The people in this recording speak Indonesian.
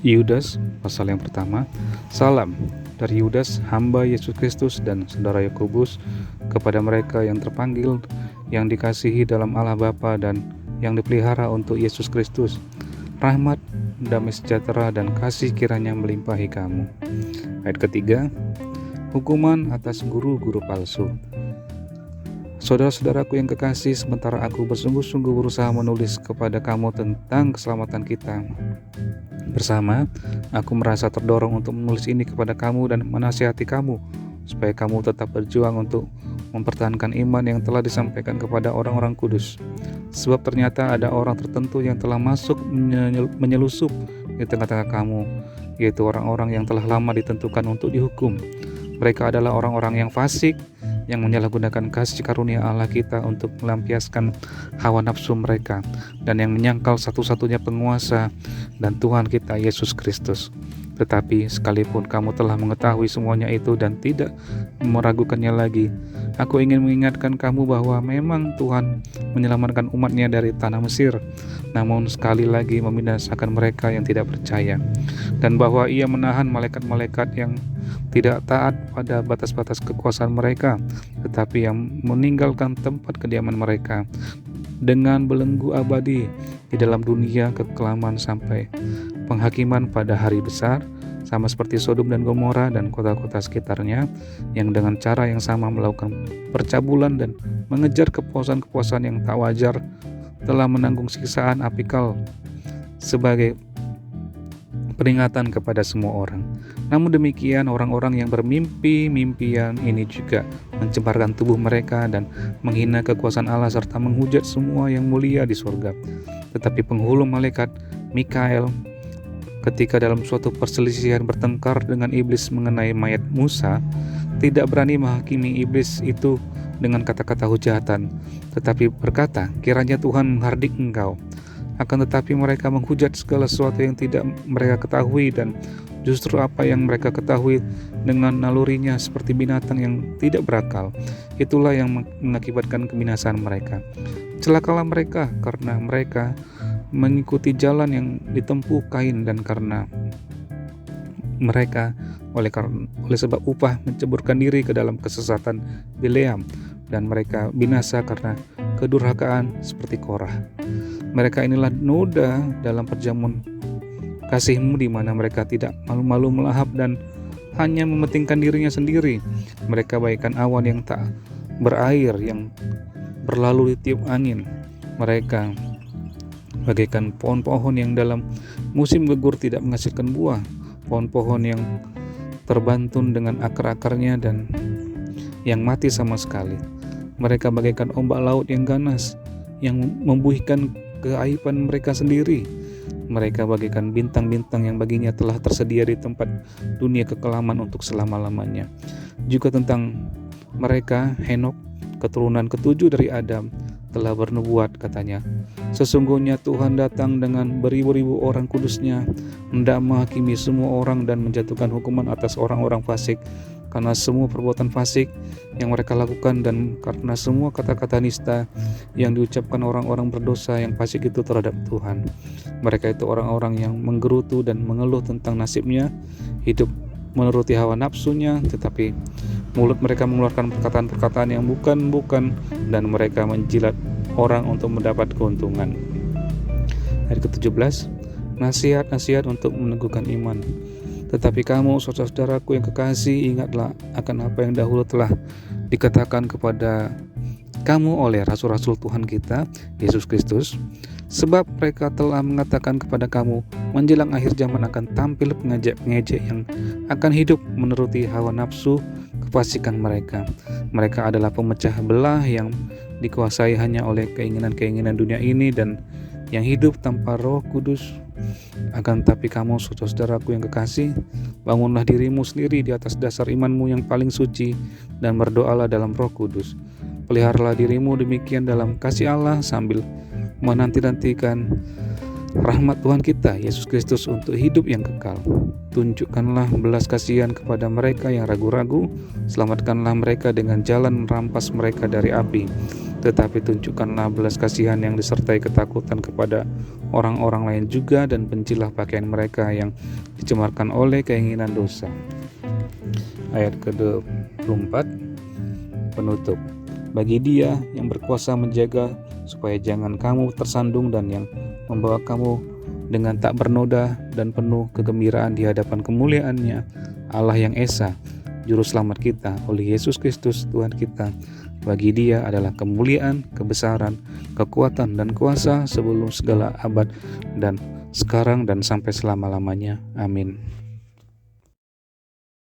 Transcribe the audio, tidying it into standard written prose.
Yudas, pasal yang pertama. Salam dari Yudas, hamba Yesus Kristus dan saudara Yakobus, kepada mereka yang terpanggil, yang dikasihi dalam Allah Bapa dan yang dipelihara untuk Yesus Kristus. Rahmat, damai sejahtera dan kasih kiranya melimpahi kamu. Ayat ketiga, hukuman atas guru-guru palsu. Saudara-saudaraku yang kekasih, sementara aku bersungguh-sungguh berusaha menulis kepada kamu tentang keselamatan kita bersama, aku merasa terdorong untuk menulis ini kepada kamu dan menasihati kamu, supaya kamu tetap berjuang untuk mempertahankan iman yang telah disampaikan kepada orang-orang kudus. Sebab ternyata ada orang tertentu yang telah masuk menyelusup di tengah-tengah kamu, yaitu orang-orang yang telah lama ditentukan untuk dihukum. Mereka adalah orang-orang yang fasik, yang menyalahgunakan kasih karunia Allah kita untuk melampiaskan hawa nafsu mereka, dan yang menyangkal satu-satunya penguasa dan Tuhan kita Yesus Kristus. Tetapi sekalipun kamu telah mengetahui semuanya itu dan tidak meragukannya lagi, aku ingin mengingatkan kamu bahwa memang Tuhan menyelamatkan umatnya dari tanah Mesir, namun sekali lagi membinasakan mereka yang tidak percaya, dan bahwa Ia menahan malaikat-malaikat yang tidak taat pada batas-batas kekuasaan mereka, tetapi yang meninggalkan tempat kediaman mereka dengan belenggu abadi di dalam dunia kekelaman sampai penghakiman pada hari besar, sama seperti Sodom dan Gomora dan kota-kota sekitarnya, yang dengan cara yang sama melakukan percabulan dan mengejar kepuasan-kepuasan yang tak wajar, telah menanggung siksaan apikal sebagai peringatan kepada semua orang. Namun demikian, orang-orang yang bermimpi-mimpian ini juga mencemparkan tubuh mereka dan menghina kekuasaan Allah serta menghujat semua yang mulia di surga. Tetapi penghulu malaikat Mikael, ketika dalam suatu perselisihan bertengkar dengan iblis mengenai mayat Musa, tidak berani menghakimi iblis itu dengan kata-kata hujatan, tetapi berkata, kiranya Tuhan menghardik engkau. Akan tetapi mereka menghujat segala sesuatu yang tidak mereka ketahui, dan justru apa yang mereka ketahui dengan nalurinya seperti binatang yang tidak berakal, itulah yang mengakibatkan kebinasaan mereka. Celakalah mereka, karena mereka mengikuti jalan yang ditempuh Kain, dan karena mereka oleh sebab upah menceburkan diri ke dalam kesesatan Bileam, dan mereka binasa karena kedurhakaan seperti Korah. Mereka inilah noda dalam perjamuan kasih-Mu, di mana mereka tidak malu-malu melahap dan hanya mementingkan dirinya sendiri. Mereka bagaikan awan yang tak berair yang berlalu ditiup angin. Mereka bagaikan pohon-pohon yang dalam musim gugur tidak menghasilkan buah, pohon-pohon yang terbantun dengan akar-akarnya dan yang mati sama sekali. Mereka bagaikan ombak laut yang ganas, yang membuihkan keaiban mereka sendiri. Mereka bagaikan bintang-bintang yang baginya telah tersedia di tempat dunia kekelaman untuk selama-lamanya. Juga tentang mereka, Henok, keturunan ketujuh dari Adam, telah bernubuat, katanya, sesungguhnya Tuhan datang dengan beribu-ribu orang kudusnya, hendak menghakimi semua orang dan menjatuhkan hukuman atas orang-orang fasik, karena semua perbuatan fasik yang mereka lakukan, dan karena semua kata-kata nista yang diucapkan orang-orang berdosa yang fasik itu terhadap Tuhan. Mereka itu orang-orang yang menggerutu dan mengeluh tentang nasibnya, hidup menuruti hawa nafsunya, tetapi mulut mereka mengeluarkan perkataan-perkataan yang bukan-bukan, dan mereka menjilat orang untuk mendapat keuntungan. Ayat ke-17, nasihat-nasihat untuk meneguhkan iman. Tetapi kamu, saudara-saudaraku yang kekasih, ingatlah akan apa yang dahulu telah dikatakan kepada kamu oleh rasul-rasul Tuhan kita, Yesus Kristus. Sebab mereka telah mengatakan kepada kamu, menjelang akhir zaman akan tampil pengejek-pengejek yang akan hidup menuruti hawa nafsu kefasikan mereka. Mereka adalah pemecah belah yang dikuasai hanya oleh keinginan-keinginan dunia ini dan yang hidup tanpa Roh Kudus. Akan tetapi kamu, saudara-saudaraku yang kekasih, bangunlah dirimu sendiri di atas dasar imanmu yang paling suci, dan berdoalah dalam Roh Kudus. Peliharalah dirimu demikian dalam kasih Allah, sambil menanti-nantikan rahmat Tuhan kita Yesus Kristus untuk hidup yang kekal. Tunjukkanlah belas kasihan kepada mereka yang ragu-ragu, selamatkanlah mereka dengan jalan merampas mereka dari api. Tetapi tunjukkanlah belas kasihan yang disertai ketakutan kepada orang-orang lain juga, dan bencilah pakaian mereka yang dicemarkan oleh keinginan dosa. Ayat ke-24 penutup. Bagi Dia yang berkuasa menjaga supaya jangan kamu tersandung, dan yang membawa kamu dengan tak bernoda dan penuh kegembiraan di hadapan kemuliaan-Nya, Allah yang Esa, Juru Selamat kita, oleh Yesus Kristus Tuhan kita. Bagi Dia adalah kemuliaan, kebesaran, kekuatan, dan kuasa sebelum segala abad, dan sekarang dan sampai selama-lamanya. Amin.